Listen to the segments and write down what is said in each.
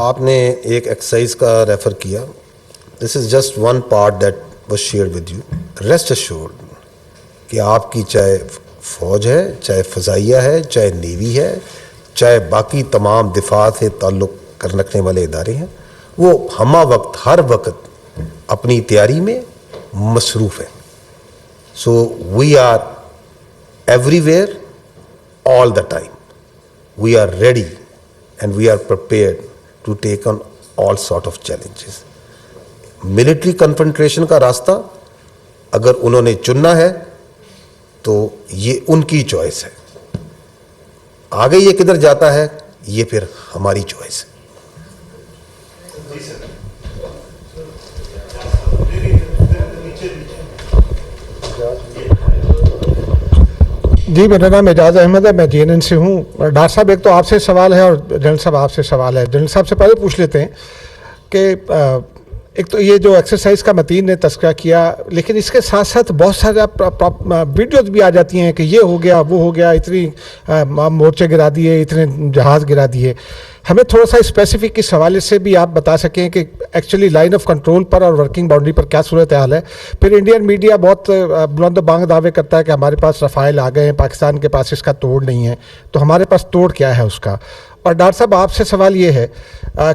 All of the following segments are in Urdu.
آپ نے ایک ایکسرسائز کا ریفر کیا. This is just one part that was shared with you. Rest assured کہ آپ کی چاہے فوج ہے, چاہے فضائیہ ہے, چاہے نیوی ہے, چاہے باقی تمام دفاع سے تعلق رکھنے والے ادارے ہیں, وہ ہمہ وقت ہر وقت اپنی تیاری میں مصروف ہیں. So we are everywhere all the time. We are ready and we are prepared to take on all sort of challenges. Military confrontation کا راستہ اگر انہوں نے چننا ہے تو یہ ان کی چوائس ہے. آگے یہ کدھر جاتا ہے یہ پھر ہماری چوائس ہے. جی, میرا نام اعجاز احمد ہے, میں JNN سے ہوں. ڈاکٹر صاحب, ایک تو آپ سے سوال ہے اور جنرل صاحب آپ سے سوال ہے. جنرل صاحب سے پہلے پوچھ لیتے ہیں کہ ایک تو یہ جو ایکسرسائز کا متین نے تذکرہ کیا, لیکن اس کے ساتھ ساتھ بہت سارے ویڈیوز بھی آ جاتی ہیں کہ یہ ہو گیا, وہ ہو گیا, اتنی مورچے گرا دیے, اتنے جہاز گرا دیے. ہمیں تھوڑا سا اسپیسیفک اس حوالے سے بھی آپ بتا سکیں کہ ایکچولی لائن آف کنٹرول پر اور ورکنگ باؤنڈری پر کیا صورتحال ہے. پھر انڈین میڈیا بہت بلند و بانگ دعوے کرتا ہے کہ ہمارے پاس رفائل آ گئے ہیں, پاکستان کے پاس اس کا توڑ نہیں ہے. تو ہمارے پاس توڑ کیا ہے اس کا؟ اور ڈاکٹر صاحب, آپ سے سوال یہ ہے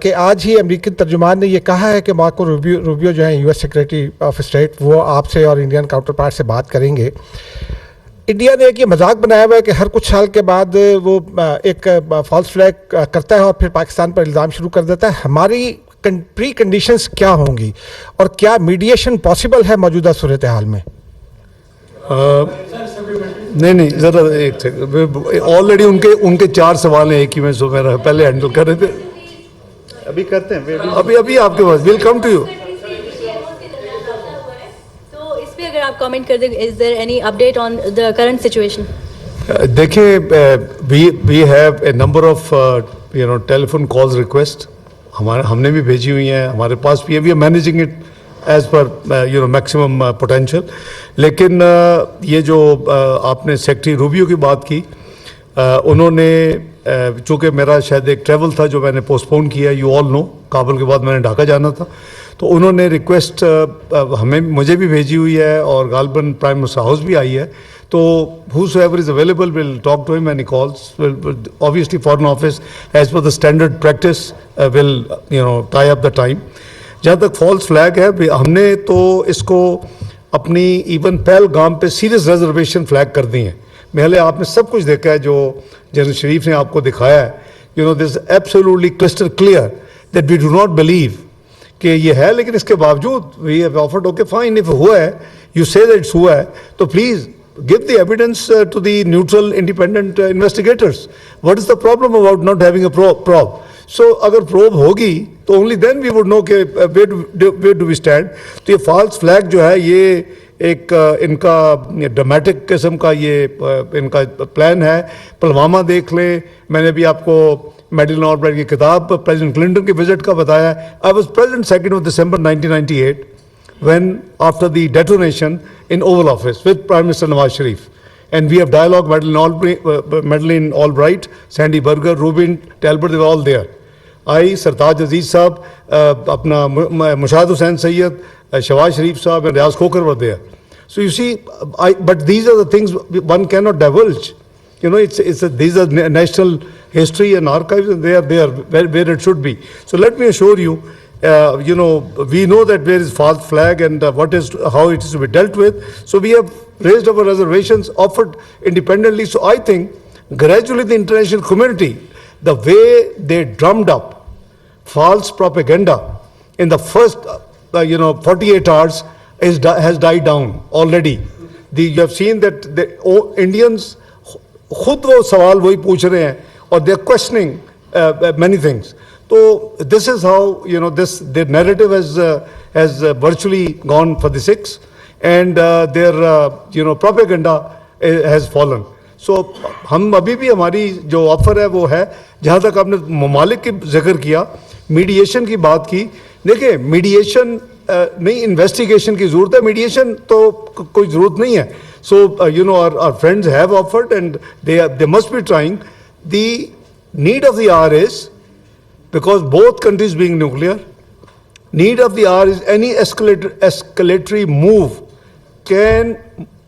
کہ آج ہی امریکی ترجمان نے یہ کہا ہے کہ مارکو روبیو جو ہیں US سیکریٹری آف اسٹیٹ, وہ آپ سے اور انڈین کاؤنٹر پارٹ سے بات کریں گے. انڈیا نے ایک یہ مذاق بنایا ہوا ہے کہ ہر کچھ سال کے بعد وہ ایک فالس فلیگ کرتا ہے اور پھر پاکستان پر الزام شروع کر دیتا ہے. ہماری پری کنڈیشنز کیا ہوں گی اور کیا میڈیشن پاسبل ہے موجودہ صورتحال میں؟ نہیں ذرا ایک سیکنڈ, آلریڈی ان کے 4 سوال ہیں ایک ہی میں, سو میرا پہلے ہینڈل کر رہے تھے. ابھی کرتے ہیں, ابھی آپ کے پاس ویل کم ٹو یو. تو اس پہ اگر آپ کامنٹ کر دیں, is there any update on the current situation? دیکھیں, we have a number of telephone calls request ہم نے بھی بھیجی ہوئی ہیں, ہمارے پاس بھی ہے. We are managing it as per maximum potential. لیکن یہ جو آپ نے سیکٹری روبیو کی بات کی, انہوں نے چونکہ میرا شاید ایک ٹریول تھا جو میں نے پوسٹ پون کیا, یو آل نو, کابل کے بعد میں نے ڈھاکہ جانا تھا, تو انہوں نے ریکویسٹ مجھے بھی بھیجی ہوئی ہے اور غالباً پرائم منسٹر ہاؤس بھی آئی ہے. تو whosoever is available will talk to him and he calls. Obviously foreign office as per the standard practice will tie up the time. جہاں تک فالس فلیگ ہے, ہم نے تو اس کو اپنی ایون پہلگام پہ سیریس ریزرویشن فلیگ کر دی ہیں. پہلے آپ نے سب کچھ دیکھا ہے جو جنرل شریف نے آپ کو دکھایا ہے. This is absolutely crystal clear that we do not believe کہ یہ ہے, لیکن اس کے باوجود we have offered, okay fine, if ہوا ہے, you say that it's ہوا ہے, تو please give the evidence to the neutral independent investigators. What is the problem about not having a probe? So اگر probe ہوگی تو only then we would know کہ where do we stand. تو یہ false flag جو ہے یہ ایک ان کا ڈرامیٹک قسم کا یہ ان کا پلان ہے. پلوامہ دیکھ لیں, میں نے بھی آپ کو میڈلن آلبرائٹ کی کتاب پریزیڈنٹ کلنٹن کے وزٹ کا بتایا. I was present 2nd of December 1998 when after the detonation in Oval Office with Prime Minister Nawaz Sharif, and we have dialogue, Madeleine Albright, Sandy Berger, Rubin Talbot, they were all there. I, Sartaj Aziz Saab, apna Mushahid Hussain Sayyid, Shawaz Sharif Saab and Riaz Khokar were there. So you see, but these are the things one cannot divulge. These are national history and archives, and they are where it should be. So let me assure you, we know that there is false flag and how it is to be dealt with. So we have raised our reservations, offered independently. So I think gradually the international community, the way they drummed up false propaganda in the first 48 hours has died down already. You have seen that the Indians خود وہ سوال وہی پوچھ رہے ہیں اور they are questioning many things. So this is how their narrative has virtually gone for the six, and their propaganda has fallen. So ہم ابھی بھی ہماری جو آفر ہے وہ ہے. جہاں تک آپ نے ممالک کی ذکر کیا, میڈیشن کی بات کی, دیکھیں میڈیشن نہیں, انویسٹیگیشن کی ضرورت ہے, میڈیشن تو کوئی ضرورت نہیں ہے. So our friends have offered and they must be trying. need of the hour is, because both countries being nuclear, need of the hour is any escalatory move can,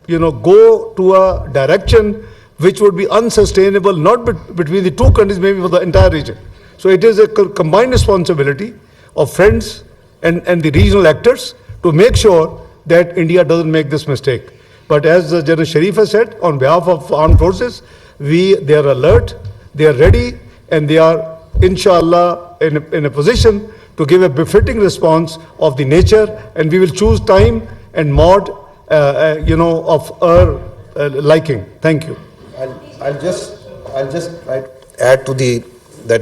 go to a direction which would be unsustainable, not between the two countries, maybe for the entire region. So it is a combined responsibility of friends and the regional actors to make sure that India doesn't make this mistake. But as General Sharif has said, on behalf of armed forces, they are alert, they are ready, and they are, inshallah, in a position to give a befitting response of the nature, and we will choose time and mode, of our liking. Thank you. I'll just try to add to that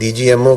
DGMO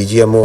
DGMO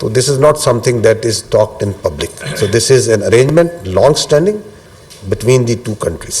So this is not something that is talked in public. So this is an arrangement, long-standing, between the two countries.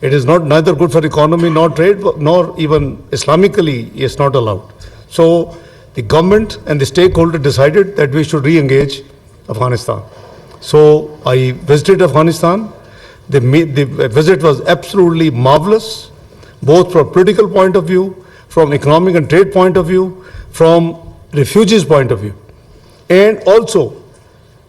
It is neither good for economy, nor trade, nor even Islamically, it's not allowed. So the government and the stakeholder decided that we should re-engage Afghanistan. So I visited Afghanistan. The visit was absolutely marvelous, both from political point of view, from economic and trade point of view, from refugees point of view. And also,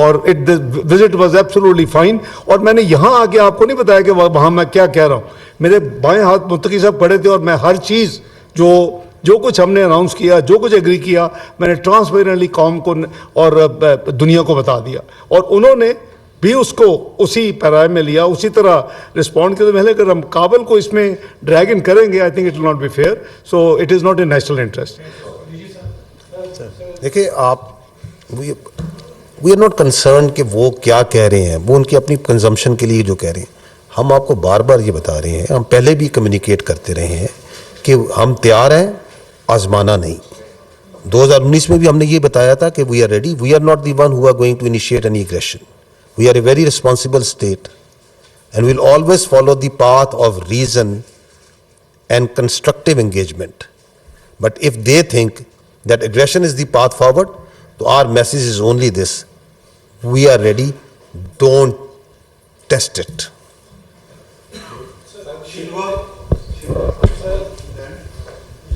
اور وزٹ واز ایبسولوٹلی فائن. اور میں نے یہاں آ کے آپ کو نہیں بتایا کہ وہاں میں کیا کہہ رہا ہوں. میرے بائیں ہاتھ متقی صاحب کھڑے تھے اور میں ہر چیز جو کچھ ہم نے اناؤنس کیا, جو کچھ ایگری کیا, میں نے ٹرانسپیرنٹلی قوم کو اور دنیا کو بتا دیا, اور انہوں نے بھی اس کو اسی پیرائے میں لیا, اسی طرح رسپونڈ کیا. تو پہلے اگر ہم کابل کو اس میں ڈریگ ان کریں گے, I think it will not be fair. So it is not a national interest. دیکھیں آپ, وی آر ناٹ کنسرنڈ کہ وہ کیا کہہ رہے ہیں, وہ ان کی اپنی کنزمپشن کے لیے جو کہہ رہے ہیں. ہم آپ کو بار بار یہ بتا رہے ہیں, ہم پہلے بھی کمیونیکیٹ کرتے رہے ہیں کہ ہم تیار ہیں, آزمانا نہیں. 2019 میں بھی ہم نے یہ بتایا تھا کہ we are ready, we are not the one who are going to initiate any aggression. We are a very responsible state and we'll always follow the path of reason and constructive engagement. But if they think that aggression is the path forward, so our message is only this: we are ready, don't test it.